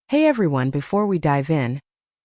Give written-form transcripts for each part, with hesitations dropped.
Hey everyone, before we dive in,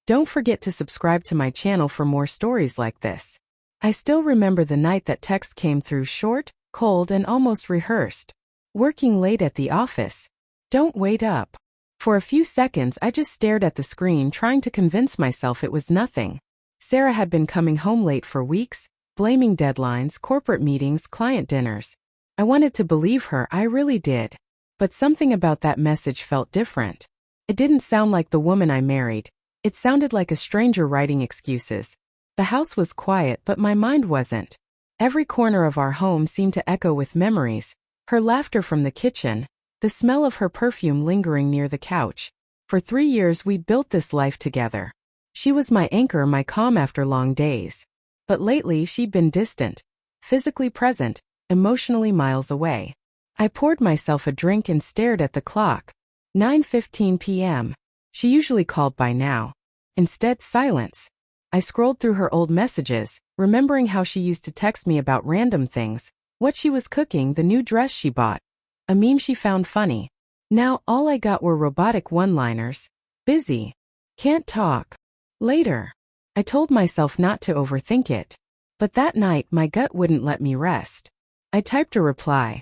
don't forget to subscribe to my channel for more stories like this. I still remember the night that text came through, short, cold, and almost rehearsed. Working late at the office. Don't wait up. For a few seconds I just stared at the screen, trying to convince myself it was nothing. Sarah had been coming home late for weeks, blaming deadlines, corporate meetings, client dinners. I wanted to believe her, I really did. But something about that message felt different. It didn't sound like the woman I married. It sounded like a stranger writing excuses. The house was quiet, but my mind wasn't. Every corner of our home seemed to echo with memories. Her laughter from the kitchen, the smell of her perfume lingering near the couch. For 3 years we'd built this life together. She was my anchor, my calm after long days. But lately she'd been distant, physically present, emotionally miles away. I poured myself a drink and stared at the clock. 9:15 p.m. She usually called by now. Instead, silence. I scrolled through her old messages, remembering how she used to text me about random things, what she was cooking, the new dress she bought, a meme she found funny. Now all I got were robotic one-liners. Busy. Can't talk. Later. I told myself not to overthink it. But that night my gut wouldn't let me rest. I typed a reply.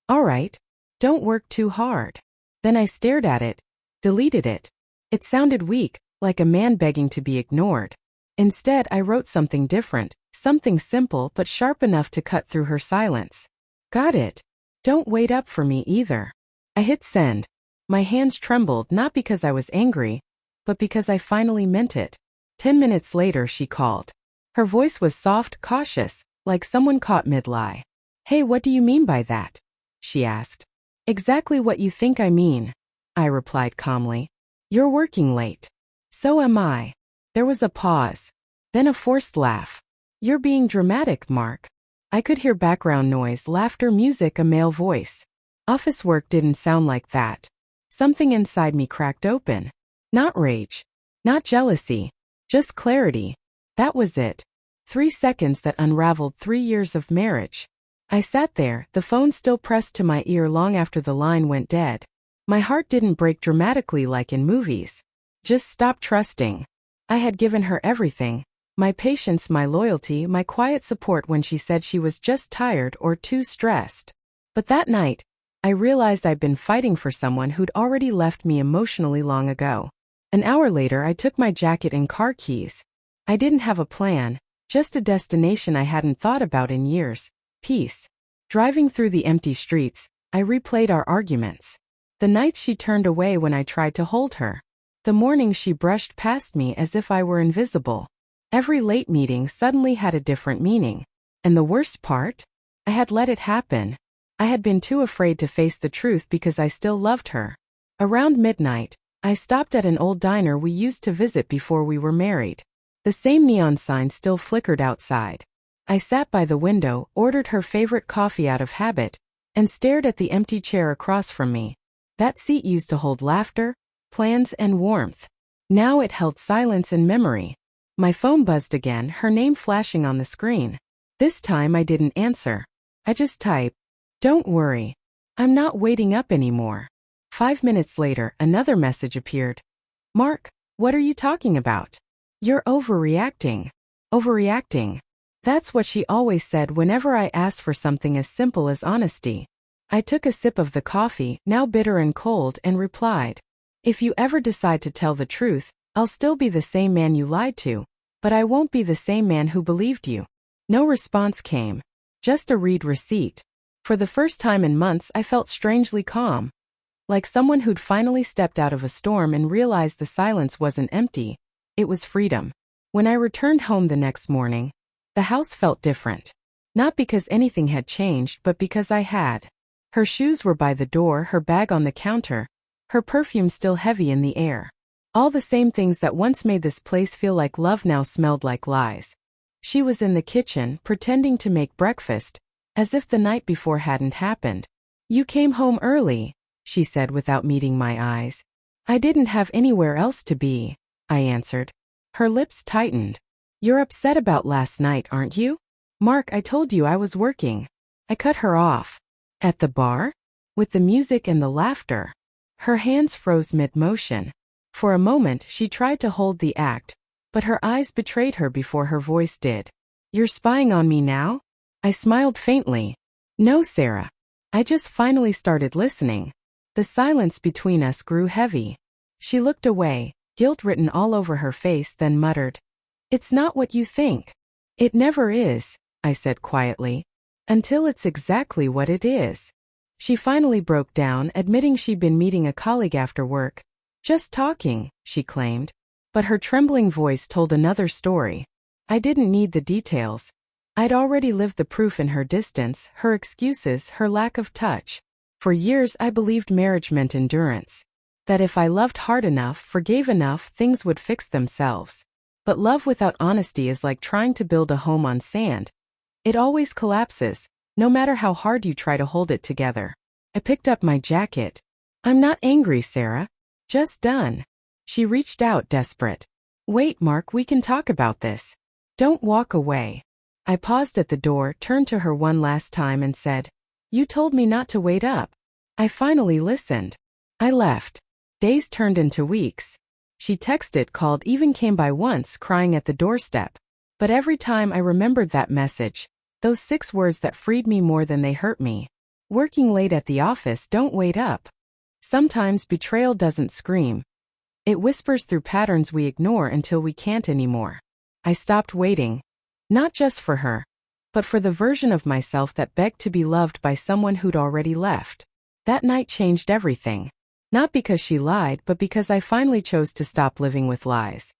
All right. Don't work too hard. Then I stared at it, deleted it. It sounded weak, like a man begging to be ignored. Instead, I wrote something different, something simple but sharp enough to cut through her silence. Got it. Don't wait up for me either. I hit send. My hands trembled, not because I was angry, but because I finally meant it. 10 minutes later she called. Her voice was soft, cautious, like someone caught mid-lie. Hey, what do you mean by that? She asked. Exactly what you think I mean, I replied calmly. You're working late. So am I. There was a pause. Then a forced laugh. You're being dramatic, Mark. I could hear background noise, laughter, music, a male voice. Office work didn't sound like that. Something inside me cracked open. Not rage. Not jealousy. Just clarity. That was it. 3 seconds that unraveled 3 years of marriage. I sat there, the phone still pressed to my ear long after the line went dead. My heart didn't break dramatically like in movies. Just stopped trusting. I had given her everything. My patience, my loyalty, my quiet support when she said she was just tired or too stressed. But that night, I realized I'd been fighting for someone who'd already left me emotionally long ago. An hour later I took my jacket and car keys. I didn't have a plan, just a destination I hadn't thought about in years. Peace. Driving through the empty streets, I replayed our arguments. The nights she turned away when I tried to hold her. The mornings she brushed past me as if I were invisible. Every late meeting suddenly had a different meaning. And the worst part? I had let it happen. I had been too afraid to face the truth because I still loved her. Around midnight, I stopped at an old diner we used to visit before we were married. The same neon sign still flickered outside. I sat by the window, ordered her favorite coffee out of habit, and stared at the empty chair across from me. That seat used to hold laughter, plans, and warmth. Now it held silence and memory. My phone buzzed again, her name flashing on the screen. This time I didn't answer. I just typed, "Don't worry. I'm not waiting up anymore." 5 minutes later, another message appeared. "Mark, what are you talking about? You're overreacting." Overreacting. That's what she always said whenever I asked for something as simple as honesty. I took a sip of the coffee, now bitter and cold, and replied, "If you ever decide to tell the truth, I'll still be the same man you lied to, but I won't be the same man who believed you." No response came. Just a read receipt. For the first time in months I felt strangely calm. Like someone who'd finally stepped out of a storm and realized the silence wasn't empty. It was freedom. When I returned home the next morning, the house felt different. Not because anything had changed, but because I had. Her shoes were by the door, her bag on the counter, her perfume still heavy in the air. All the same things that once made this place feel like love now smelled like lies. She was in the kitchen, pretending to make breakfast, as if the night before hadn't happened. "You came home early," she said without meeting my eyes. "I didn't have anywhere else to be," I answered. Her lips tightened. "You're upset about last night, aren't you?" "Mark, I told you I was working." I cut her off. "At the bar? With the music and the laughter?" Her hands froze mid-motion. For a moment, she tried to hold the act, but her eyes betrayed her before her voice did. You're spying on me now? I smiled faintly. No, Sarah. I just finally started listening. The silence between us grew heavy. She looked away, guilt written all over her face, then muttered, It's not what you think. It never is, I said quietly. Until it's exactly what it is. She finally broke down, admitting she'd been meeting a colleague after work. Just talking, she claimed. But her trembling voice told another story. I didn't need the details. I'd already lived the proof in her distance, her excuses, her lack of touch. For years I believed marriage meant endurance. That if I loved hard enough, forgave enough, things would fix themselves. But love without honesty is like trying to build a home on sand. It always collapses, no matter how hard you try to hold it together. I picked up my jacket. I'm not angry, Sarah. Just done. She reached out, desperate. Wait, Mark, we can talk about this. Don't walk away. I paused at the door, turned to her one last time and said, You told me not to wait up. I finally listened. I left. Days turned into weeks. She texted, called, even came by once, crying at the doorstep. But every time I remembered that message, those 6 words that freed me more than they hurt me. Working late at the office, don't wait up. Sometimes betrayal doesn't scream. It whispers through patterns we ignore until we can't anymore. I stopped waiting. Not just for her, but for the version of myself that begged to be loved by someone who'd already left. That night changed everything. Not because she lied, but because I finally chose to stop living with lies.